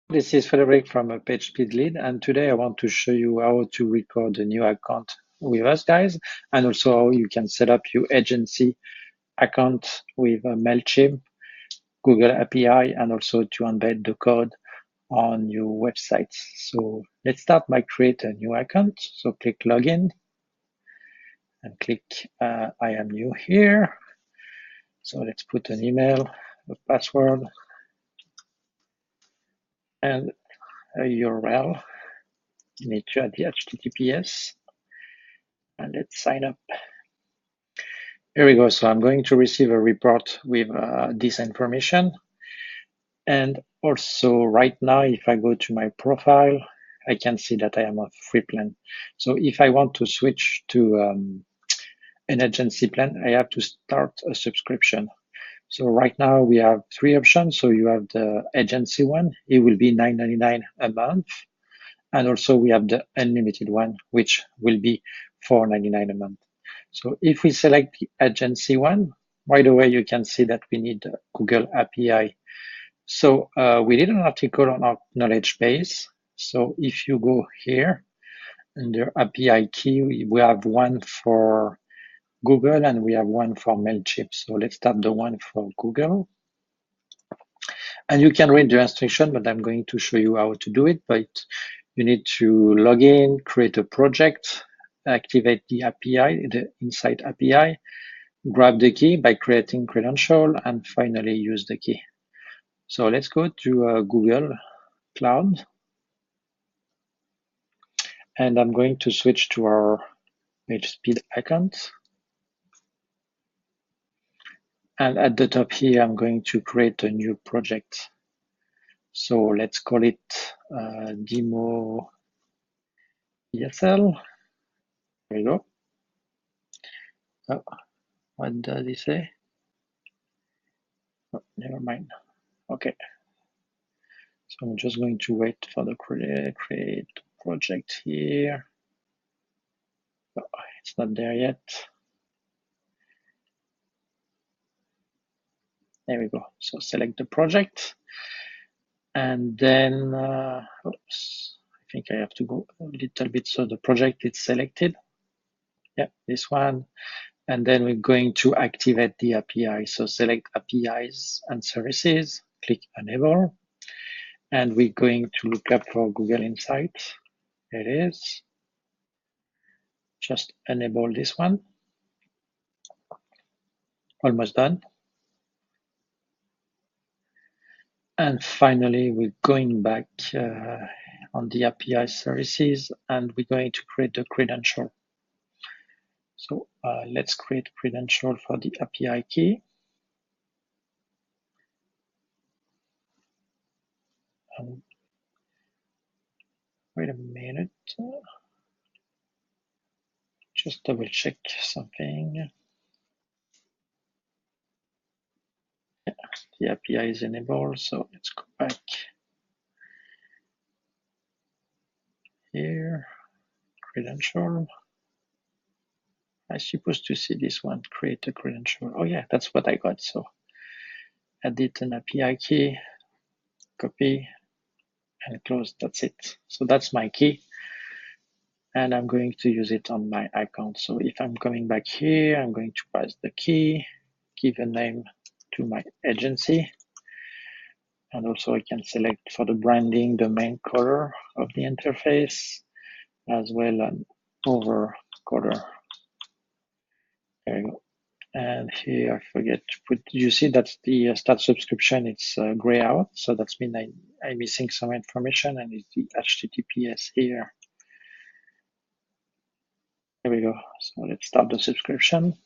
This is Frederick from PageSpeed Lead, and today I want to show you how to record a new account with us, guys, and also how you can set up your agency account with MailChimp, Google API, and also to embed the code on your websites. So let's start by create a new account. So click Login and click I am new here. So let's put an email, a password, and a URL. You need to add the HTTPS. And let's sign up. Here we go. So I'm going to receive a report with this information. And also right now, if I go to my profile, I can see that I am a free plan. So if I want to switch to an agency plan, I have to start a subscription. So right now we have three options. So you have the agency one, it will be $9.99 a month. And also we have the unlimited one, which will be $4.99 a month. So if we select the agency one, right away you can see that we need Google API. So we did an article on our knowledge base. So if you go here under API key, we have one for Google and we have one for MailChimp. So let's start the one for Google. And you can read the instruction, but I'm going to show you how to do it. But you need to log in, create a project, activate the API, the Insight API, grab the key by creating credential, and finally use the key. So let's go to Google Cloud. And I'm going to switch to our PageSpeed account. And at the top here, I'm going to create a new project. So let's call it Demo PSL. There we go. Oh, what does it say? Oh, never mind. Okay. So I'm just going to wait for the create project here. Oh, it's not there yet. There we go. So select the project. And then, oops, I think I have to go a little bit so the project is selected. Yeah, this one. And then we're going to activate the API. So select APIs and services, click enable. And we're going to look up for Google Insight. There it is. Just enable this one. Almost done. And finally, we're going back on the API services and we're going to create the credential. So let's create credential for the API key. Wait a minute. Just double check something. Yeah, the API is enabled, so let's go back here. Credential. I'm supposed to see this one, create a credential. Oh yeah, that's what I got. So edit an API key, copy, and close. That's it. So that's my key. And I'm going to use it on my account. So if I'm coming back here, I'm going to pass the key, give a name to my agency. And also I can select for the branding, the main color of the interface, as well an over color. There we go. And here I forget to put, you see that the start subscription, it's gray out. So that's mean I'm missing some information and it's the HTTPS here. There we go. So let's start the subscription.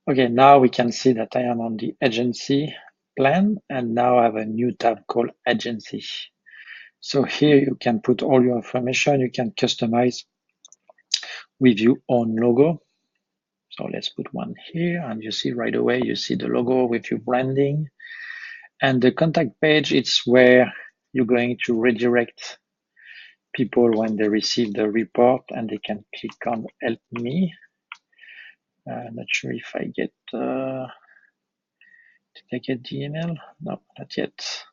Okay, now we can see that I am on the agency plan and now I have a new tab called agency. So here you can put all your information, you can customize with your own logo. So let's put one here and you see right away, you see the logo with your branding. And the contact page, it's where you're going to redirect people when they receive the report and they can click on help me. Not sure if I get, did I get the email? No, not yet.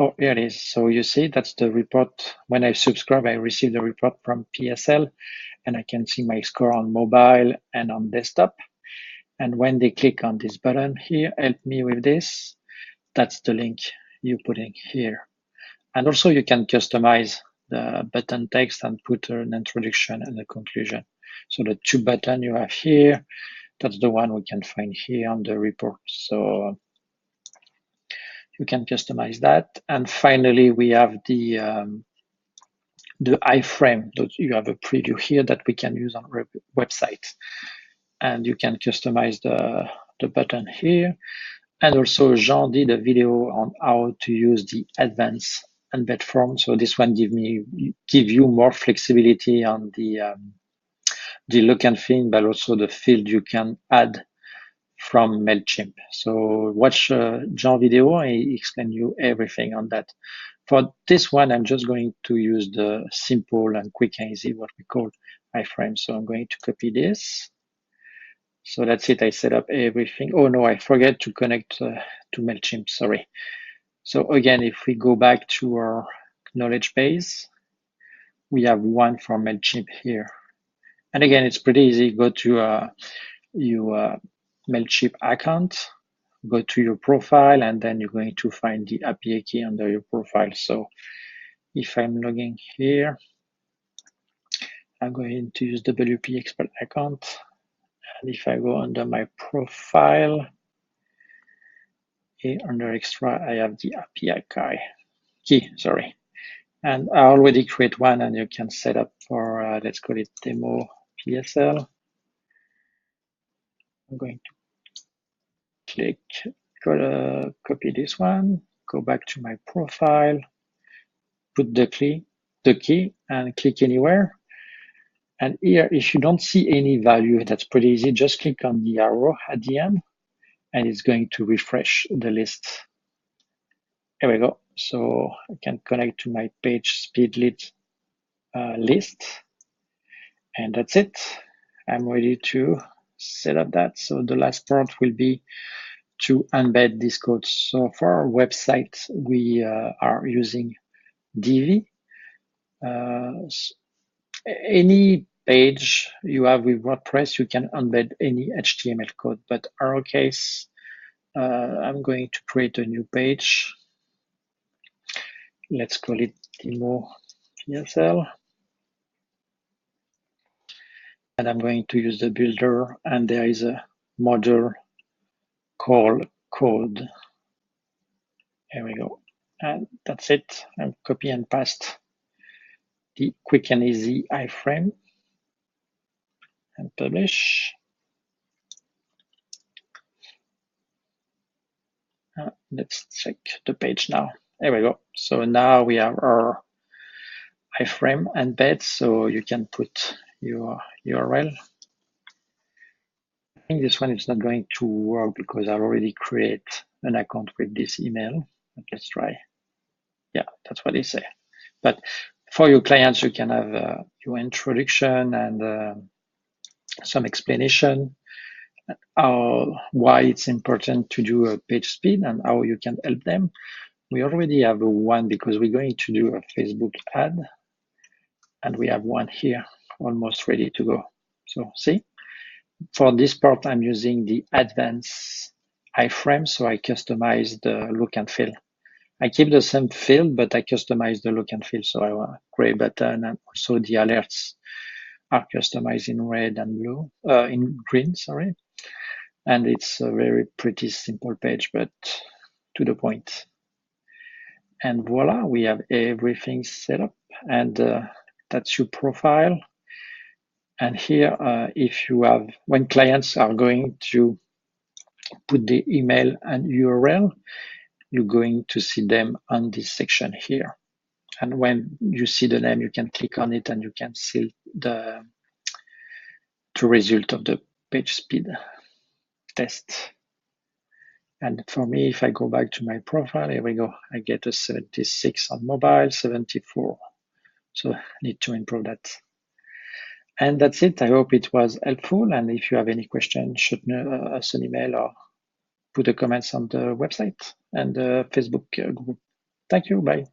Oh, here it is. So you see, that's the report. When I subscribe, I receive the report from PSL, and I can see my score on mobile and on desktop. And when they click on this button here, help me with this, that's the link you put in here. And also you can customize the button text and put an introduction and a conclusion. So the 2 buttons you have here, that's the one we can find here on the report. So you can customize that. And finally, we have the iframe. You have a preview here that we can use on our website. And you can customize the button here. And also Jean did a video on how to use the advanced embed form. So this one give you more flexibility on the look and feel, but also the field you can add from MailChimp. So watch Jean video, he explain you everything on that. For this one, I'm just going to use the simple and quick and easy, what we call iframe. So I'm going to copy this. So that's it, I set up everything. Oh no, I forget to connect to MailChimp, sorry. So again, if we go back to our knowledge base, we have one for MailChimp here. And again, it's pretty easy. Go to your MailChimp account, go to your profile, and then you're going to find the API key under your profile. So if I'm logging here, I'm going to use WP Expert account. And if I go under my profile, here under extra, I have the API key, sorry. And I already create one, and you can set up for, let's call it demo PSL. I'm going to click, copy this one, go back to my profile, put the key and click anywhere. And here, if you don't see any value, that's pretty easy. Just click on the arrow at the end, and it's going to refresh the list. Here we go. So I can connect to my PageSpeed list. And that's it. I'm ready to set up that. So the last part will be to embed this code. So for our website, we are using Divi. Any page you have with WordPress, you can embed any HTML code. But in our case, I'm going to create a new page. Let's call it demo PSL. And I'm going to use the builder, and there is a module called code. Here we go. And that's it. I'll copy and paste the quick and easy iframe and publish. Let's check the page now. There we go. So now we have our iframe embed, so you can put your URL. I think this one is not going to work because I already create an account with this email. But let's try. Yeah, that's what they say. But for your clients, you can have your introduction and some explanation why it's important to do a page speed and how you can help them. We already have one because we're going to do a Facebook ad, and we have one here almost ready to go. So see, for this part, I'm using the advanced iframe, so I customize the look and feel. I keep the same field, but I customize the look and feel. So I want a gray button, and also the alerts are customized in red and blue, in green, sorry. And it's a very pretty simple page, but to the point. And voila, we have everything set up, and that's your profile. And here, if you have, when clients are going to put the email and URL, you're going to see them on this section here. And when you see the name, you can click on it and you can see the result of the page speed test. And for me, if I go back to my profile, here we go. I get a 76 on mobile, 74. So I need to improve that. And that's it. I hope it was helpful. And if you have any questions, shoot us an email or put the comments on the website and the Facebook group. Thank you. Bye.